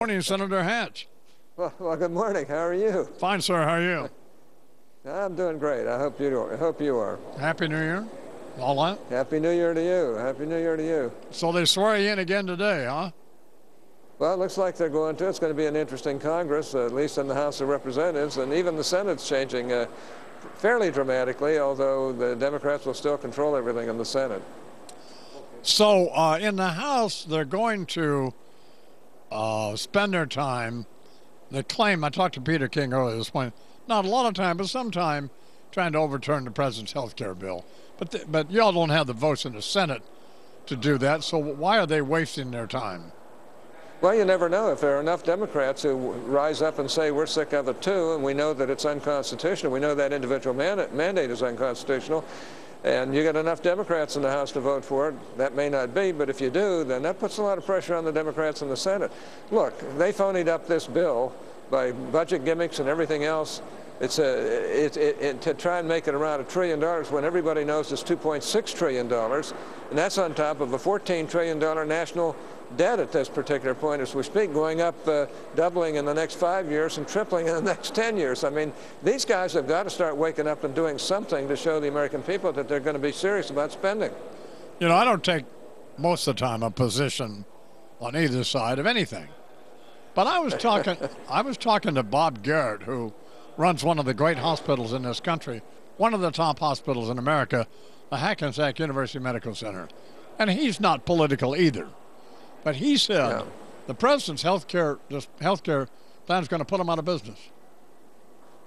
Morning, Senator Hatch. Well, good morning. How are you? Fine, sir. How are you? I'm doing great. I hope you are. Happy New Year. All that. Happy New Year to you. Happy New Year to you. So they swear you in again today, huh? Well, it looks like they're going to. It's going to be an interesting Congress, at least in the House of Representatives, and even the Senate's changing fairly dramatically, although the Democrats will still control everything in the Senate. So in the House, they're going to spend their time, they claim, I talked to Peter King earlier this morning, not a lot of time, but some time, trying to overturn the president's health care bill. But y'all don't have the votes in the Senate to do that, so why are they wasting their time? Well, you never know. If there are enough Democrats who rise up and say we're sick of it too, and we know that it's unconstitutional, we know that individual mandate is unconstitutional, and you get enough Democrats in the House to vote for it, that may not be, but if you do, then that puts a lot of pressure on the Democrats in the Senate. Look, they phonied up this bill by budget gimmicks and everything else. To try and make it around $1 trillion when everybody knows it's $2.6 trillion, and that's on top of a $14 trillion national debt at this particular point as we speak, going up, doubling in the next 5 years and tripling in the next 10 years. I mean, these guys have got to start waking up and doing something to show the American people that they're going to be serious about spending. You know, I don't take most of the time a position on either side of anything. But I was talking to Bob Garrett, who runs one of the great hospitals in this country, one of the top hospitals in America, the Hackensack University Medical Center. And he's not political either. But he said the president's health care plan is going to put him out of business.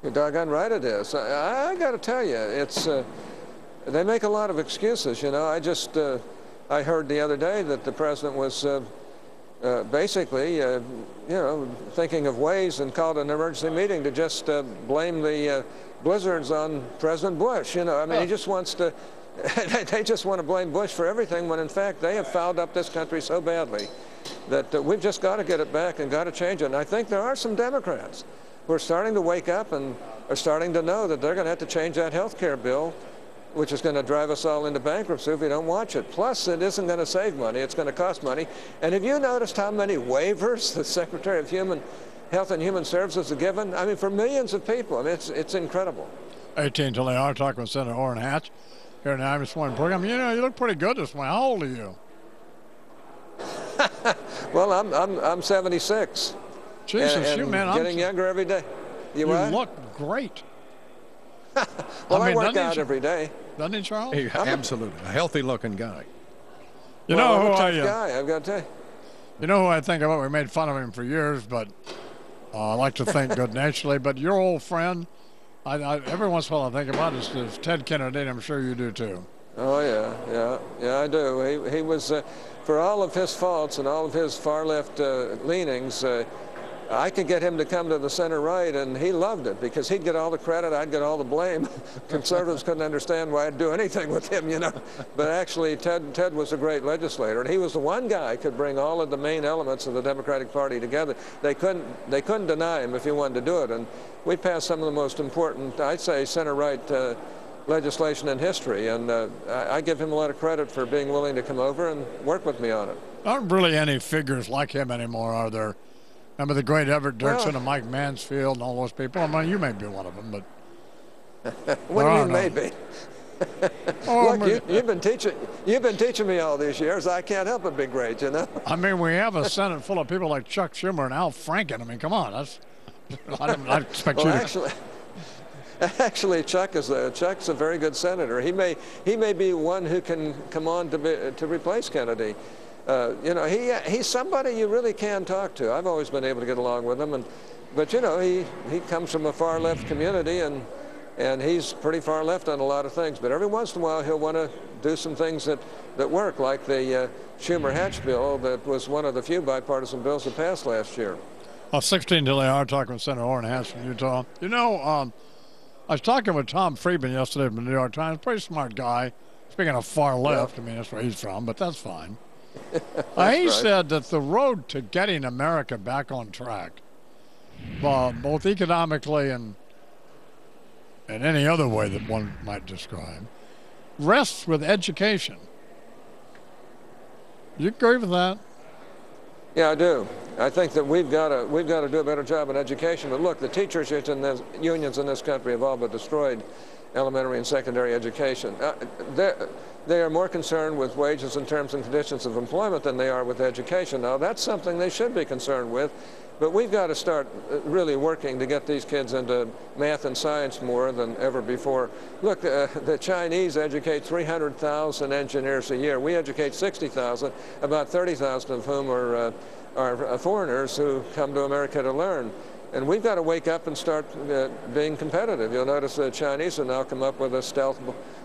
You're doggone right it is. I got to tell you, it's they make a lot of excuses. You know, I heard the other day that the president was basically, you know, thinking of ways and called an emergency meeting to just blame the blizzards on President Bush. You know, I mean, he just wants to. They just want to blame Bush for everything when, in fact, they have fouled up this country so badly that we've just got to get it back and got to change it. And I think there are some Democrats who are starting to wake up and are starting to know that they're going to have to change that health care bill, which is going to drive us all into bankruptcy if we don't watch it. Plus, it isn't going to save money. It's going to cost money. And have you noticed how many waivers the Secretary of Health and Human Services has given? I mean, for millions of people. I mean, it's incredible. 18 till they are talking with Senator Orrin Hatch here in the Imus Morning program. You know, you look pretty good this morning. How old are you? Well, I'm 76. Jesus, and man, getting younger every day. You look great. Well, I work out every day. Doesn't he, Charles? Hey, absolutely. A healthy-looking guy. You know I'm who a tough guy, I've got to tell you. You know who I think about? We made fun of him for years, but I like to think good-naturedly. But your old friend, every once in a while I think about is Ted Kennedy, and I'm sure you do too. Oh, yeah, I do. He was, for all of his faults and all of his far-left leanings, I could get him to come to the center right, and he loved it because he'd get all the credit, I'd get all the blame. Conservatives couldn't understand why I'd do anything with him, you know. But actually, Ted was a great legislator, and he was the one guy who could bring all of the main elements of the Democratic Party together. They couldn't deny him if he wanted to do it, and we passed some of the most important, I'd say, center-right legislation in history, and I give him a lot of credit for being willing to come over and work with me on it. Aren't really any figures like him anymore, are there? Remember the great Everett Dirksen and Mike Mansfield and all those people? I mean, you may be one of them, but what do you mean, maybe? Look, you've been teaching me all these years. I can't help but be great, you know. I mean, we have a Senate full of people like Chuck Schumer and Al Franken. I mean, come on, I expect you to. Actually, Chuck's a very good senator. He may be one who can come on to replace Kennedy. You know, he's somebody you really can talk to. I've always been able to get along with him, but you know, he comes from a far left community, and he's pretty far left on a lot of things. But every once in a while, he'll want to do some things that work, like the Schumer-Hatch bill that was one of the few bipartisan bills that passed last year. 16 till they are talking with Senator Orrin Hatch from Utah. You know, I was talking with Tom Friedman yesterday from the New York Times. Pretty smart guy. Speaking of far left, I mean, that's where he's from, but that's fine. He said that the road to getting America back on track, both economically and any other way that one might describe, rests with education. You agree with that? Yeah, I do. I think that we've got to do a better job in education. But look, the teachers unions in this country have all but destroyed elementary and secondary education. They are more concerned with wages and terms and conditions of employment than they are with education. Now, that's something they should be concerned with, but we've got to start really working to get these kids into math and science more than ever before. Look, the Chinese educate 300,000 engineers a year. We educate 60,000, about 30,000 of whom are foreigners who come to America to learn. And we've got to wake up and start being competitive. You'll notice the Chinese have now come up with a stealth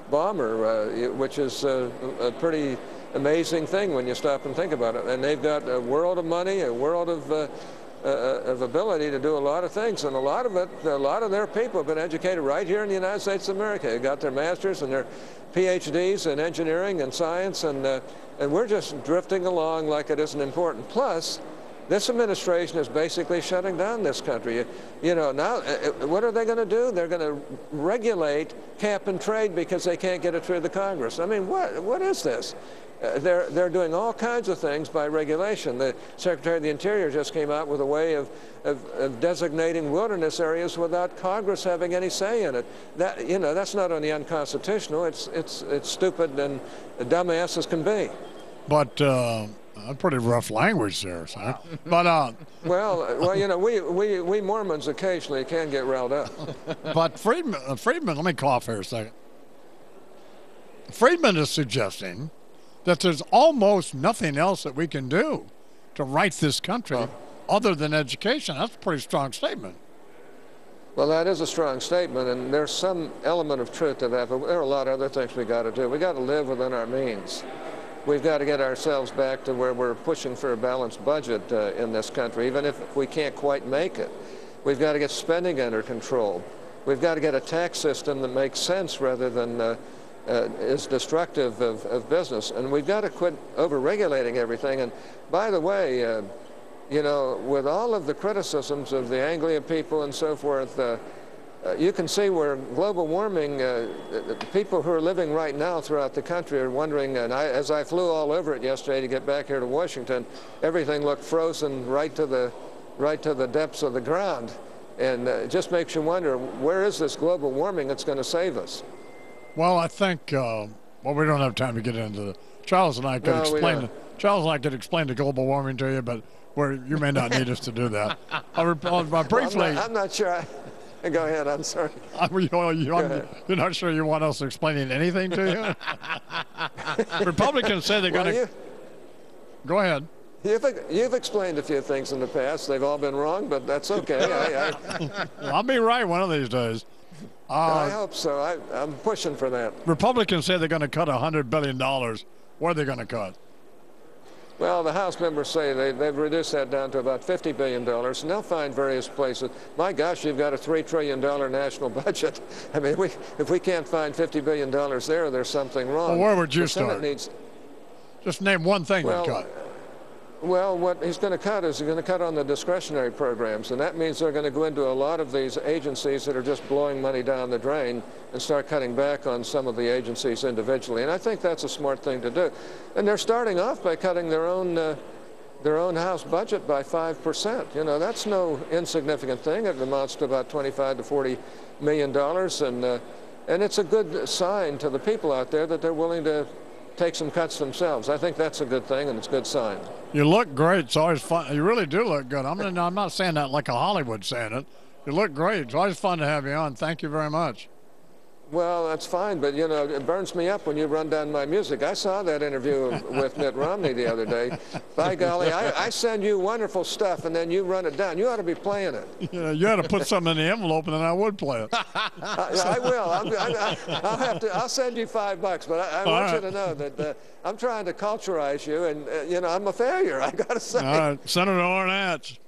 bomber, which is a pretty amazing thing when you stop and think about it. And they've got a world of money, a world of ability to do a lot of things. And a lot of their people have been educated right here in the United States of America. They got their masters and their PhDs in engineering and science, and we're just drifting along like it isn't important. Plus, this administration is basically shutting down this country. You know, now what are they going to do? They're going to regulate cap and trade because they can't get it through the Congress. I mean, what is this? They're doing all kinds of things by regulation. The Secretary of the Interior just came out with a way of designating wilderness areas without Congress having any say in it. That, you know, that's not only unconstitutional, it's stupid and dumbass as can be. But pretty rough language there, sir. But well, you know, we Mormons occasionally can get riled up. But Friedman, let me cough here a second. Friedman is suggesting that there's almost nothing else that we can do to right this country other than education. That's a pretty strong statement. Well, that is a strong statement, and there's some element of truth to that, but there are a lot of other things we got to do. We got to live within our means. We've got to get ourselves back to where we're pushing for a balanced budget in this country, even if we can't quite make it. We've got to get spending under control. We've got to get a tax system that makes sense rather than is destructive of business. And we've got to quit over-regulating everything. And by the way, you know, with all of the criticisms of the Anglia people and so forth, you can see where global warming, people who are living right now throughout the country are wondering, and as I flew all over it yesterday to get back here to Washington, everything looked frozen right to the depths of the ground. And it just makes you wonder, where is this global warming that's going to save us? Well, I think, well, we don't have time to get into it. Charles and I could explain the global warming to you, but you may not need us to do that. Briefly, I'm not sure. Go ahead, I'm sorry. You're not sure you want us explaining anything to you? Republicans say they're going to... Go ahead. You've explained a few things in the past. They've all been wrong, but that's okay. I'll be right one of these days. I hope so. I'm pushing for that. Republicans say they're going to cut $100 billion. Where are they going to cut? Well, the House members say they've reduced that down to about $50 billion, and they'll find various places. My gosh, you've got a $3 trillion national budget. I mean, if we can't find $50 billion there, there's something wrong. Well, where would you start? Just name one thing to cut. Well, what he's going to cut is he's going to cut on the discretionary programs, and that means they're going to go into a lot of these agencies that are just blowing money down the drain and start cutting back on some of the agencies individually. And I think that's a smart thing to do. And they're starting off by cutting their own House budget by 5%. You know, that's no insignificant thing. It amounts to about $25 to $40 million, and it's a good sign to the people out there that they're willing to take some cuts themselves. I think that's a good thing, and it's a good sign. You look great. It's always fun. You really do look good. I'm not saying that like a Hollywood saying it. You look great. It's always fun to have you on. Thank you very much. Well, that's fine, but, you know, it burns me up when you run down my music. I saw that interview with Mitt Romney the other day. By golly, I send you wonderful stuff, and then you run it down. You ought to be playing it. Yeah, you ought to put something in the envelope, and then I would play it. I will. I'll send you $5, but I want you to know that I'm trying to culturize you, and, you know, I'm a failure, I got to say. All right, Senator Orrin Hatch.